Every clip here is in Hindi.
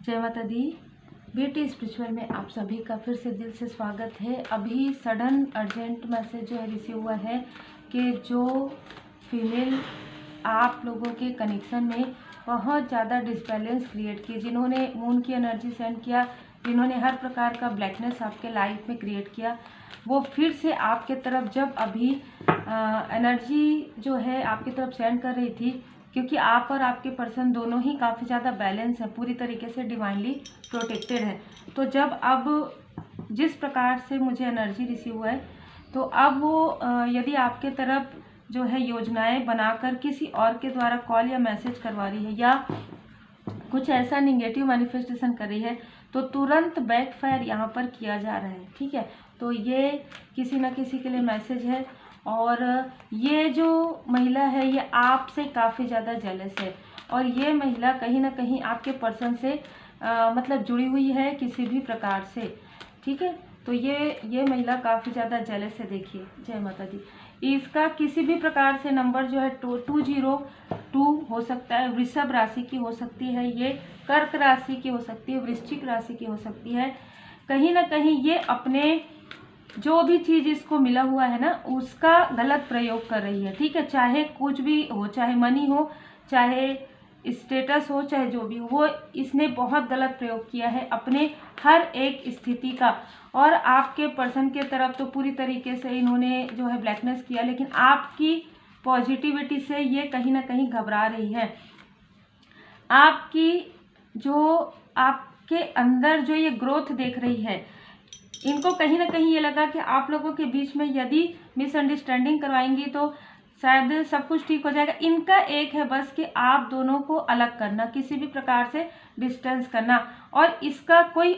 जय माता दी। ब्यूटी स्पिरिचुअल में आप सभी का फिर से दिल से स्वागत है। अभी सडन अर्जेंट मैसेज जो है रिसीव हुआ है कि जो फीमेल आप लोगों के कनेक्शन में बहुत ज़्यादा डिसबैलेंस क्रिएट की, जिन्होंने मून की एनर्जी सेंड किया, जिन्होंने हर प्रकार का ब्लैकनेस आपके लाइफ में क्रिएट किया, वो फिर से आपके तरफ जब अभी एनर्जी जो है आपकी तरफ सेंड कर रही थी, क्योंकि आप और आपके पर्सन दोनों ही काफ़ी ज़्यादा बैलेंस है, पूरी तरीके से डिवाइनली प्रोटेक्टेड है। तो जब अब जिस प्रकार से मुझे एनर्जी रिसीव हुआ है, तो अब वो यदि आपके तरफ जो है योजनाएं बनाकर किसी और के द्वारा कॉल या मैसेज करवा रही है या कुछ ऐसा निगेटिव मैनिफेस्टेशन कर रही है, तो तुरंत बैकफायर यहाँ पर किया जा रहा है। ठीक है, तो ये किसी न किसी के लिए मैसेज है। और ये जो महिला है ये आपसे काफ़ी ज़्यादा जेलस है, और ये महिला कहीं ना कहीं आपके पर्सन से मतलब जुड़ी हुई है किसी भी प्रकार से। ठीक है, तो ये महिला काफ़ी ज़्यादा जेलस है। देखिए, जय माता दी। इसका किसी भी प्रकार से नंबर जो है 202 हो सकता है, वृषभ राशि की हो सकती है, ये कर्क राशि की हो सकती है, वृश्चिक राशि की हो सकती है। कहीं ना कहीं ये अपने जो भी चीज़ इसको मिला हुआ है ना, उसका गलत प्रयोग कर रही है। ठीक है, चाहे कुछ भी हो, चाहे मनी हो, चाहे स्टेटस हो, चाहे जो भी हो, वो इसने बहुत गलत प्रयोग किया है अपने हर एक स्थिति का। और आपके पर्सन के तरफ तो पूरी तरीके से इन्होंने जो है ब्लैकनेस किया, लेकिन आपकी पॉजिटिविटी से ये कहीं ना कहीं घबरा रही है। आपकी जो आपके अंदर जो ये ग्रोथ देख रही है, इनको कहीं ना कहीं ये लगा कि आप लोगों के बीच में यदि मिसअंडरस्टैंडिंग करवाएंगी तो शायद सब कुछ ठीक हो जाएगा। इनका एक है बस कि आप दोनों को अलग करना, किसी भी प्रकार से डिस्टेंस करना, और इसका कोई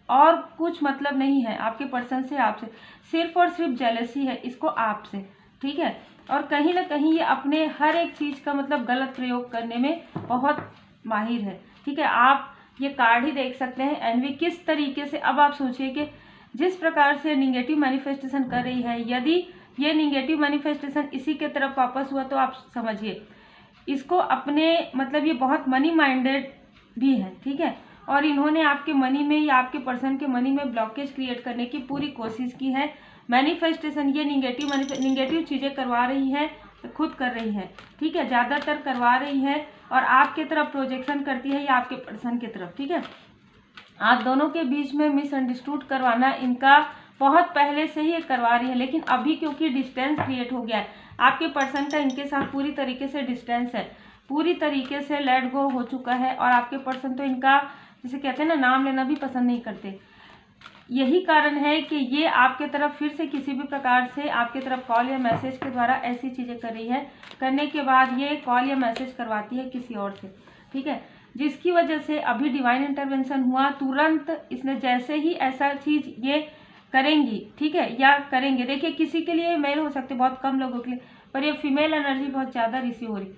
और कुछ मतलब नहीं है आपके पर्सन से, आपसे सिर्फ और सिर्फ जेलसी है इसको आपसे। ठीक है, और कहीं ना कहीं ये अपने हर एक चीज़ का मतलब गलत प्रयोग करने में बहुत माहिर है। ठीक है, आप ये कार्ड ही देख सकते हैं एनवी किस तरीके से। अब आप सोचिए कि जिस प्रकार से निगेटिव मैनिफेस्टेशन कर रही है, यदि ये निगेटिव मैनिफेस्टेशन इसी के तरफ वापस हुआ तो आप समझिए इसको अपने मतलब ये बहुत मनी माइंडेड भी है। ठीक है, और इन्होंने आपके मनी में या आपके पर्सन के मनी में ब्लॉकेज क्रिएट करने की पूरी कोशिश की है। मैनिफेस्टेशन ये निगेटिव चीज़ें करवा रही है, खुद कर रही है। ठीक है, ज़्यादातर करवा रही है और आपके तरफ प्रोजेक्शन करती है या आपके पर्सन की तरफ। ठीक है, आप दोनों के बीच में मिसअंडरस्टूड करवाना इनका बहुत पहले से ही करवा रही है, लेकिन अभी क्योंकि डिस्टेंस क्रिएट हो गया है, आपके पर्सन का इनके साथ पूरी तरीके से डिस्टेंस है, पूरी तरीके से लेट गो हो चुका है। और आपके पर्सन तो इनका जिसे कहते हैं ना, नाम लेना भी पसंद नहीं करते। यही कारण है कि ये आपके तरफ फिर से किसी भी प्रकार से आपके तरफ कॉल या मैसेज के द्वारा ऐसी चीज़ें कर रही है। करने के बाद ये कॉल या मैसेज करवाती है किसी और से। ठीक है, जिसकी वजह से अभी डिवाइन इंटरवेंशन हुआ, तुरंत इसने जैसे ही ऐसा चीज़ ये करेंगी, ठीक है, या करेंगे। देखिए, किसी के लिए मेल हो सकते, बहुत कम लोगों के लिए, पर ये फीमेल एनर्जी बहुत ज़्यादा रिसीव हो रही।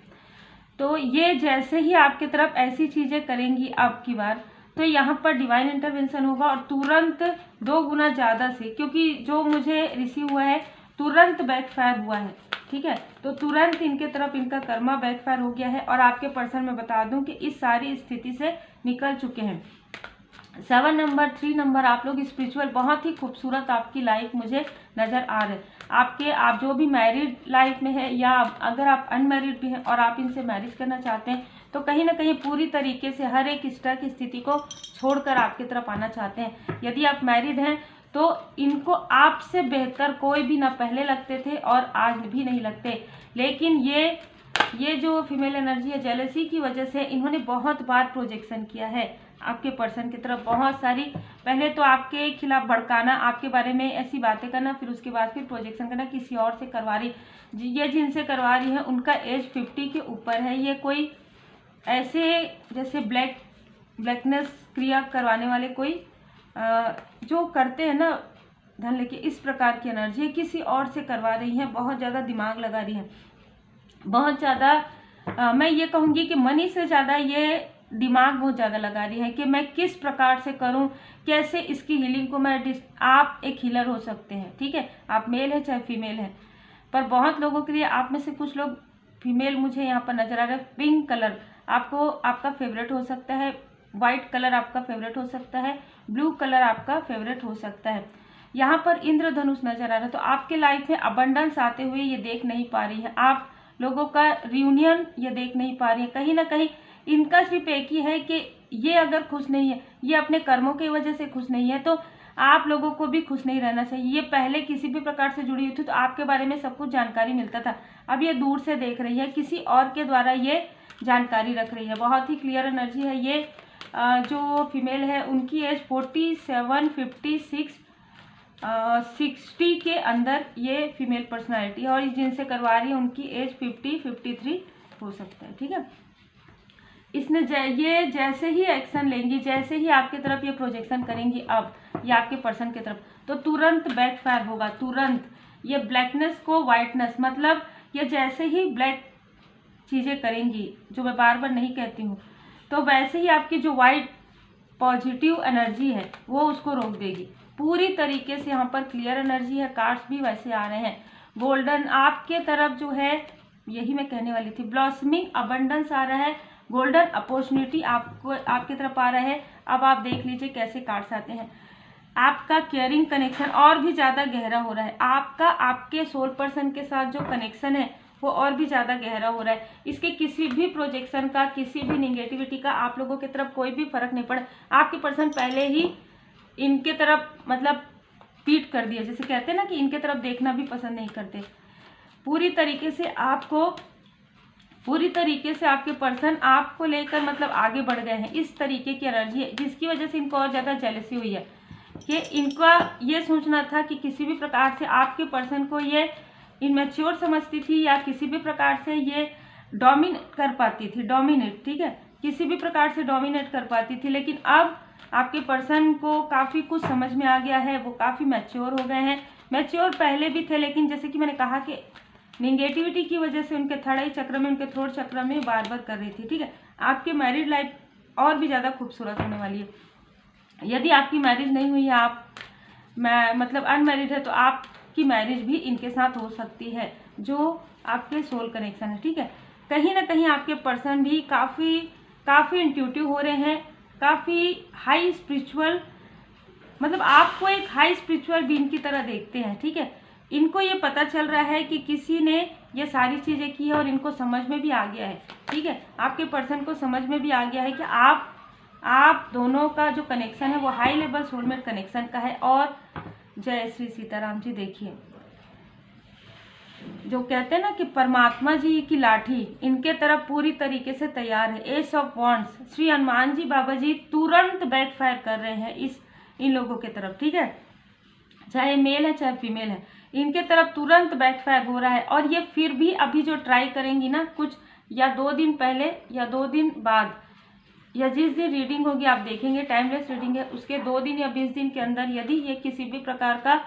तो ये जैसे ही आपके तरफ ऐसी चीज़ें करेंगी अब की बार, तो यहाँ पर डिवाइन इंटरवेंशन होगा और तुरंत 2 गुना ज़्यादा से, क्योंकि जो मुझे रिसीव हुआ है तुरंत बैकफायर हुआ है। ठीक है, तो तुरंत इनके तरफ इनका कर्मा बैकफायर हो गया है और आपके पर्सन में बता दूं कि इस सारी स्थिति से निकल चुके हैं। 7 नंबर 3 नंबर आप लोग स्पिरिचुअल बहुत ही खूबसूरत आपकी लाइफ मुझे नज़र आ रहे हैं। आप जो भी मैरिड लाइफ में है या अगर आप अनमैरिड भी हैं और आप इनसे मैरिज करना चाहते हैं, तो कहीं ना कहीं पूरी तरीके से हर एक स्टक स्थिति को छोड़कर आपकी तरफ आना चाहते हैं। यदि आप मैरिड हैं तो इनको आपसे बेहतर कोई भी ना पहले लगते थे और आज भी नहीं लगते, लेकिन ये जो फीमेल एनर्जी है, जेलसी की वजह से इन्होंने बहुत बार प्रोजेक्शन किया है आपके पर्सन की तरफ। बहुत सारी, पहले तो आपके खिलाफ भड़काना, आपके बारे में ऐसी बातें करना, फिर उसके बाद फिर प्रोजेक्शन करना किसी और से करवा रही। ये जिनसे करवा रही है उनका एज 50 के ऊपर है। ये कोई ऐसे जैसे ब्लैकनेस क्रिया करवाने वाले कोई जो करते हैं ना धन लेके, इस प्रकार की एनर्जी किसी और से करवा रही हैं। बहुत ज़्यादा दिमाग लगा रही हैं, बहुत ज़्यादा मैं ये कहूँगी कि मनी से ज़्यादा ये दिमाग बहुत ज़्यादा लगा रही है कि मैं किस प्रकार से करूं, कैसे इसकी हीलिंग को मैं आप एक हीलर हो सकते हैं। ठीक है, आप मेल है चाहे फीमेल है, पर बहुत लोगों के लिए आप में से कुछ लोग फीमेल मुझे यहाँ पर नज़र आ रहा है। पिंक कलर आपको आपका फेवरेट हो सकता है, वाइट कलर आपका फेवरेट हो सकता है, ब्लू कलर आपका फेवरेट हो सकता है। यहाँ पर इंद्रधनुष नजर आ रहा है, तो आपके लाइफ में अबंडेंस आते हुए ये देख नहीं पा रही है। आप लोगों का रियूनियन ये देख नहीं पा रही है। कहीं ना कहीं इनका सिर्फ एक ही है कि ये अगर खुश नहीं है, ये अपने कर्मों की वजह से खुश नहीं है, तो आप लोगों को भी खुश नहीं रहना चाहिए। ये पहले किसी भी प्रकार से जुड़ी हुई थी तो आपके बारे में सब कुछ जानकारी मिलता था, अब ये दूर से देख रही है, किसी और के द्वारा ये जानकारी रख रही है। बहुत ही क्लियर एनर्जी है। ये जो फीमेल है उनकी एज 47, 56, 60 के अंदर ये फीमेल पर्सनालिटी है, और जिनसे करवा रही है उनकी एज 50, 53 हो सकता है। ठीक है, इसने ये जैसे ही एक्शन लेंगी, जैसे ही आपकी तरफ ये प्रोजेक्शन करेंगी, अब ये आपके पर्सन की तरफ, तो तुरंत बैकफायर होगा। तुरंत ये ब्लैकनेस को वाइटनेस, मतलब ये जैसे ही ब्लैक चीज़ें करेंगी, जो मैं बार बार नहीं कहती हूँ, तो वैसे ही आपकी जो वाइट पॉजिटिव एनर्जी है वो उसको रोक देगी पूरी तरीके से। यहाँ पर क्लियर एनर्जी है, कार्ड्स भी वैसे आ रहे हैं। गोल्डन आपके तरफ जो है, यही मैं कहने वाली थी, ब्लॉसमिंग अबंडेंस आ रहा है, गोल्डन अपॉर्चुनिटी आपको आपकी तरफ आ रहा है। अब आप देख लीजिए कैसे कार्ड्स आते हैं। आपका केयरिंग कनेक्शन और भी ज़्यादा गहरा हो रहा है। आपका आपके सोल पर्सन के साथ जो कनेक्शन है वो और भी ज़्यादा गहरा हो रहा है। इसके किसी भी प्रोजेक्शन का, किसी भी निगेटिविटी का आप लोगों की तरफ कोई भी फर्क नहीं पड़ा। आपके पर्सन पहले ही इनके तरफ मतलब पीठ कर दिया, जैसे कहते हैं ना कि इनके तरफ देखना भी पसंद नहीं करते। पूरी तरीके से आपके पर्सन आपको लेकर मतलब आगे बढ़ गए हैं। इस तरीके की एनर्जी है जिसकी वजह से इनको और ज़्यादा जेलसी हुई है कि इनका ये सोचना था कि किसी भी प्रकार से आपके पर्सन को ये इनमेच्योर समझती थी, या किसी भी प्रकार से ये डोमिनेट कर पाती थी, डोमिनेट, ठीक है, किसी भी प्रकार से डोमिनेट कर पाती थी। लेकिन अब आपके पर्सन को काफ़ी कुछ समझ में आ गया है, वो काफ़ी मैच्योर हो गए हैं। मैच्योर पहले भी थे, लेकिन जैसे कि मैंने कहा कि निगेटिविटी की वजह से उनके थर्ड आई चक्र में, उनके थ्रोट चक्र में बार बार कर रही थी। ठीक है, आपकी मैरिड लाइफ और भी ज़्यादा खूबसूरत होने वाली है। यदि आपकी मैरिज नहीं हुई है, आप मतलब अनमैरिड है, तो आपकी मैरिज भी इनके साथ हो सकती है, जो आपके सोल कनेक्शन है। ठीक है, कहीं ना कहीं आपके पर्सन भी काफ़ी इंट्यूटिव हो रहे हैं, काफ़ी हाई स्पिरिचुअल, मतलब आपको एक हाई स्पिरिचुअल बीइंग की तरह देखते हैं। ठीक है, इनको ये पता चल रहा है कि किसी ने ये सारी चीज़ें की है और इनको समझ में भी आ गया है। ठीक है, आपके पर्सन को समझ में भी आ गया है कि आप दोनों का जो कनेक्शन है वो हाई लेवल सोलमेट कनेक्शन का है। और जय श्री सीताराम जी, देखिए जो कहते हैं ना कि परमात्मा जी की लाठी इनके तरफ पूरी तरीके से तैयार है। Ace of wands, Shri Hanuman ji Baba ji तुरंत बैकफायर कर रहे हैं इन लोगों के तरफ। ठीक है, चाहे मेल है चाहे फीमेल है, इनके तरफ तुरंत बैकफायर हो रहा है। और ये फिर भी अभी जो ट्राई करेंगी ना, कुछ या 2 दिन पहले या 2 दिन बाद, या जिस दिन रीडिंग होगी आप देखेंगे, टाइमलेस रीडिंग है, उसके 2 दिन या 20 दिन के अंदर यदि ये किसी भी प्रकार का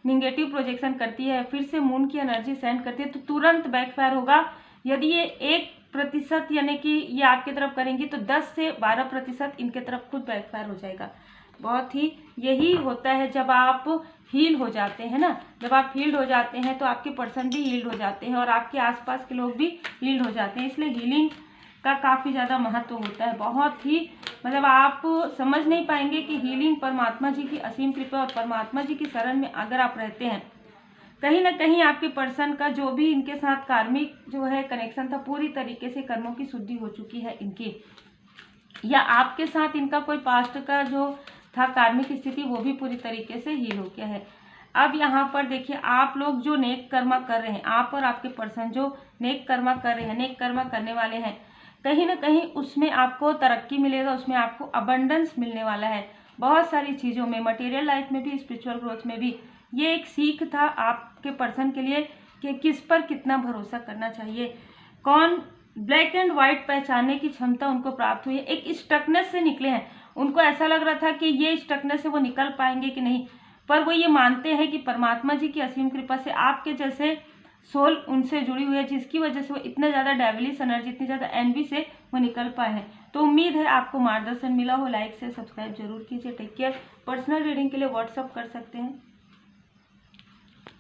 निगेटिव प्रोजेक्शन करती है, फिर से मून की एनर्जी सेंड करती है, तो तुरंत बैकफायर होगा। यदि ये 1% यानी कि ये आपकी तरफ करेंगी, तो 10 से 12% इनके तरफ खुद बैकफायर हो जाएगा। बहुत ही यही होता है जब आप हील हो जाते हैं ना, जब आप हील्ड हो जाते हैं तो आपके पर्सन भी हील्ड हो जाते हैं और आपके आसपास के लोग भी हील्ड हो जाते हैं। इसलिए हीलिंग का काफ़ी ज़्यादा महत्व होता है। बहुत ही मतलब आप समझ नहीं पाएंगे कि हीलिंग परमात्मा जी की असीम कृपा और परमात्मा जी की शरण में अगर आप रहते हैं, कहीं ना कहीं आपके पर्सन का जो भी इनके साथ कार्मिक जो है कनेक्शन था, पूरी तरीके से कर्मों की शुद्धि हो चुकी है इनकी, या आपके साथ इनका कोई पास्ट का जो था कार्मिक स्थिति वो भी पूरी तरीके से हील हो गया है। अब यहाँ पर देखिए, आप लोग जो नेक कर्मा कर रहे हैं, आप और आपके पर्सन जो नेक कर्मा कर रहे हैं, नेक कर्मा करने वाले हैं, कहीं ना कहीं उसमें आपको तरक्की मिलेगा, उसमें आपको अबंडेंस मिलने वाला है बहुत सारी चीज़ों में, मटेरियल लाइफ में भी, स्पिरिचुअल ग्रोथ में भी। ये एक सीख था आपके पर्सन के लिए कि किस पर कितना भरोसा करना चाहिए, कौन ब्लैक एंड वाइट पहचानने की क्षमता उनको प्राप्त हुई है। एक स्टकनेस से निकले हैं, उनको ऐसा लग रहा था कि ये स्टकनेस से वो निकल पाएंगे कि नहीं, पर वो ये मानते हैं कि परमात्मा जी की असीम कृपा से आपके जैसे सोल उनसे जुड़ी हुई है, जिसकी वजह से वो इतना ज़्यादा डेविलिश एनर्जी, इतनी ज़्यादा एनवी से वो निकल पाए हैं। तो उम्मीद है आपको मार्गदर्शन मिला हो। लाइक से सब्सक्राइब जरूर कीजिए। Take care. पर्सनल रीडिंग के लिए व्हाट्सअप कर सकते हैं।